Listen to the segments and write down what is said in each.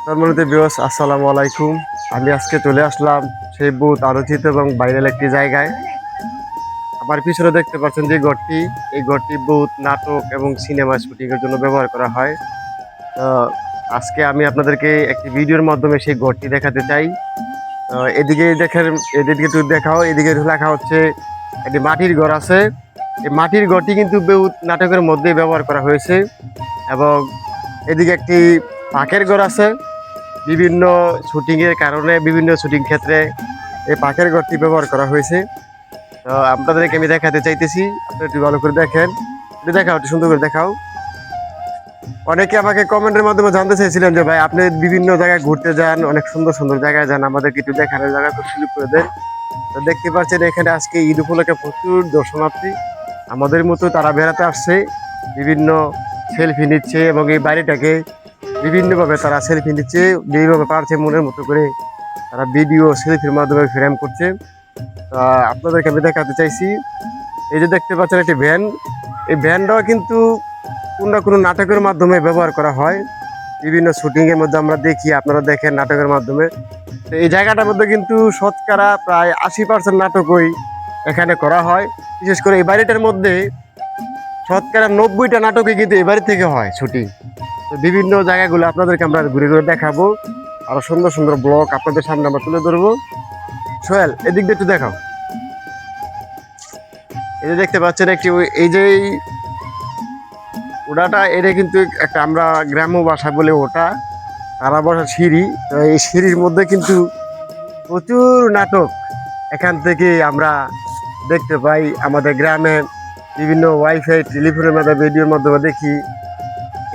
সম্মানিত ভিউয়ার্স, আসসালামু আলাইকুম। আমি আজকে চলে আসলাম সেই বহুত আলোচিত এবং ভাইরাল একটি জায়গায়। আমার পিছনে দেখতে পাচ্ছেন যে ঘরটি, এই ঘরটি বহুত নাটক এবং সিনেমা শুটিং এর জন্য ব্যবহার করা হয়। তো আজকে আমি আপনাদেরকে একটি ভিডিওর মাধ্যমে সেই ঘরটি দেখাতে চাই। এদিকে দেখেন, এদিকে একটু দেখাও, এদিকে লেখা হচ্ছে একটি মাটির ঘর আছে। এই মাটির ঘরটি কিন্তু বহুত নাটকের মধ্যে ব্যবহার করা হয়েছে। এবং এদিকে একটি পাকের ঘর আছে। বিভিন্ন শুটিং এর কারণে বিভিন্ন শুটিং ক্ষেত্রে এই পাখের ঘরটি ব্যবহার করা হয়েছে। তো আপনাদেরকে আমি দেখাতে চাইতেছি, আপনি একটু ভালো করে দেখেন। একটু দেখাও, একটু সুন্দর করে দেখাও। অনেকে আমাকে কমেন্টের মাধ্যমে জানতে চাইছিলেন যে ভাই, আপনি বিভিন্ন জায়গায় ঘুরতে যান, অনেক সুন্দর সুন্দর জায়গায় যান, আমাদেরকে একটু দেখানোর জায়গা করে সুযোগ করে দেন। তো দেখতে পাচ্ছেন এখানে আজকে ঈদ উপলক্ষে প্রচুর দর্শনার্থী আমাদের মতো তারা বেড়াতে আসছে, বিভিন্ন সেলফি নিচ্ছে এবং এই বাড়িটাকে বিভিন্নভাবে তারা সেলফি নিচ্ছে, যেইভাবে পারছে মনের মতো করে তারা ভিডিও সেলফির মাধ্যমে ফ্রেম করছে। তা আপনাদেরকে আমি দেখাতে চাইছি, এই যে দেখতে পাচ্ছেন একটি ভ্যান। এই ভ্যানটাও কিন্তু কোনো না কোনো নাটকের মাধ্যমে ব্যবহার করা হয়। বিভিন্ন শুটিং এর মধ্যে আমরা দেখি, আপনারা দেখেন নাটকের মাধ্যমে। তো এই জায়গাটার মধ্যে কিন্তু শতকরা প্রায় 80% নাটকই এখানে করা হয়। বিশেষ করে এই বাড়িটার মধ্যে শতকরা 90টা নাটকই কিন্তু এই বাড়ি থেকে হয় শুটিং। তো বিভিন্ন জায়গাগুলো আপনাদেরকে আমরা ঘুরে ঘুরে দেখাবো, আরো সুন্দর সুন্দর ব্লগ আপনাদের সামনে আমরা তুলে ধরবো। সোহেল, এদিক দিয়ে একটু দেখাও। এই যে দেখতে পাচ্ছেন একটি এই যে ওটাটা, এটা কিন্তু একটা আমরা গ্রাম্য ভাষা বলে ওটা তারা বসা সিঁড়ি। তো এই সিঁড়ির মধ্যে কিন্তু প্রচুর নাটক এখান থেকে আমরা দেখতে পাই। আমাদের গ্রামে বিভিন্ন ওয়াইফাই টেলিফোনের মাধ্যমে ভিডিওর মাধ্যমে দেখি।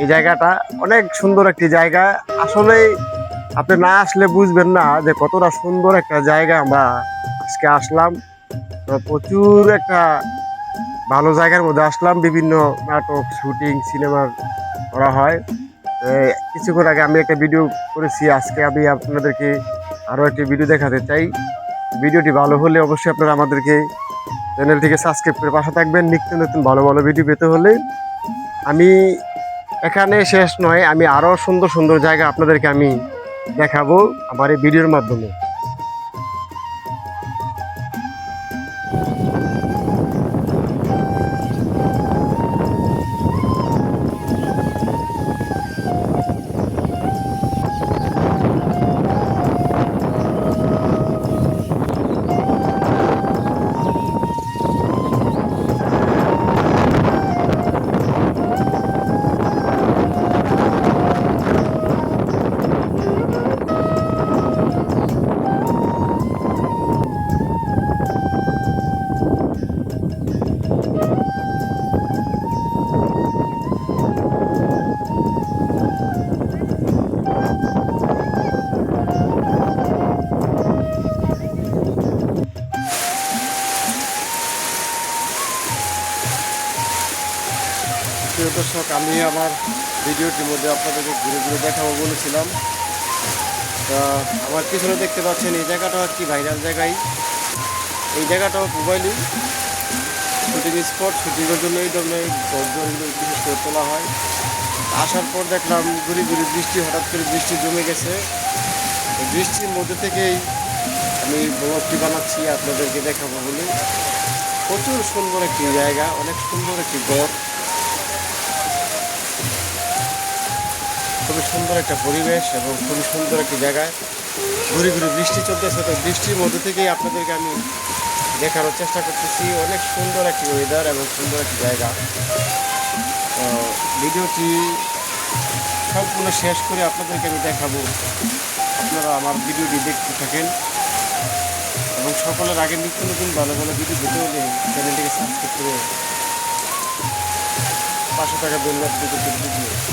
এই জায়গাটা অনেক সুন্দর একটি জায়গা। আসলে আপনি না আসলে বুঝবেন না যে কতটা সুন্দর একটা জায়গা আমরা আজকে আসলাম। তো প্রচুর একটা ভালো জায়গার মধ্যে আসলাম, বিভিন্ন নাটক শুটিং সিনেমার করা হয়। কিছুক্ষণ আগে আমি একটা ভিডিও করেছি, আজকে আমি আপনাদেরকে আরও একটি ভিডিও দেখাতে চাই। ভিডিওটি ভালো হলে অবশ্যই আপনারা আমাদেরকে চ্যানেলটিকে সাবস্ক্রাইব করে পাশে থাকবেন। নিত্য নতুন ভালো ভালো ভিডিও পেতে হলে আমি এখানে শেষ নয়, আমি আরও সুন্দর সুন্দর জায়গা আপনাদেরকে আমি দেখাবো আমার এই ভিডিওর মাধ্যমে। প্রিয় দর্শক, আমি আমার ভিডিওটির মধ্যে আপনাদেরকে ঘুরে ঘুরে দেখাবো বলেছিলাম। তা আমার পিছনে দেখতে পাচ্ছেন এই জায়গাটা কি ভাইরাল জায়গায়। এই জায়গাটাও মোবাইলই শুটিং স্পট, শুটিংয়ের জন্য এই ধরনের ঘরগুলো বিশেষ করে তোলা হয়। আসার পর দেখলাম ঘুরি ঘুরি বৃষ্টি, হঠাৎ করে বৃষ্টি জমে গেছে। এই বৃষ্টির মধ্যে থেকেই আমি ব্লগটি বানাচ্ছি আপনাদেরকে দেখাবো বলে। প্রচুর সুন্দর একটি জায়গা, অনেক সুন্দর একটি ঘর, খুবই সুন্দর একটা পরিবেশ এবং খুবই সুন্দর একটি জায়গায় ঘুরে ঘুরে বৃষ্টি চলতেছে। তো বৃষ্টির মধ্যে থেকেই আপনাদেরকে আমি দেখানোর চেষ্টা করতেছি। অনেক সুন্দর একটি ওয়েদার এবং সুন্দর একটি জায়গা। তো ভিডিওটি সম্পূর্ণ শেষ করে আপনাদেরকে আমি দেখাবো, আপনারা আমার ভিডিওটি দেখতে থাকেন এবং সকলের আগে নিত্য নতুন ভালো ভালো ভিডিও পেতে হলে চ্যানেলটিকে সাবস্ক্রাইব করে পাশে থাকা বেল বাটনটি টিপে দিন।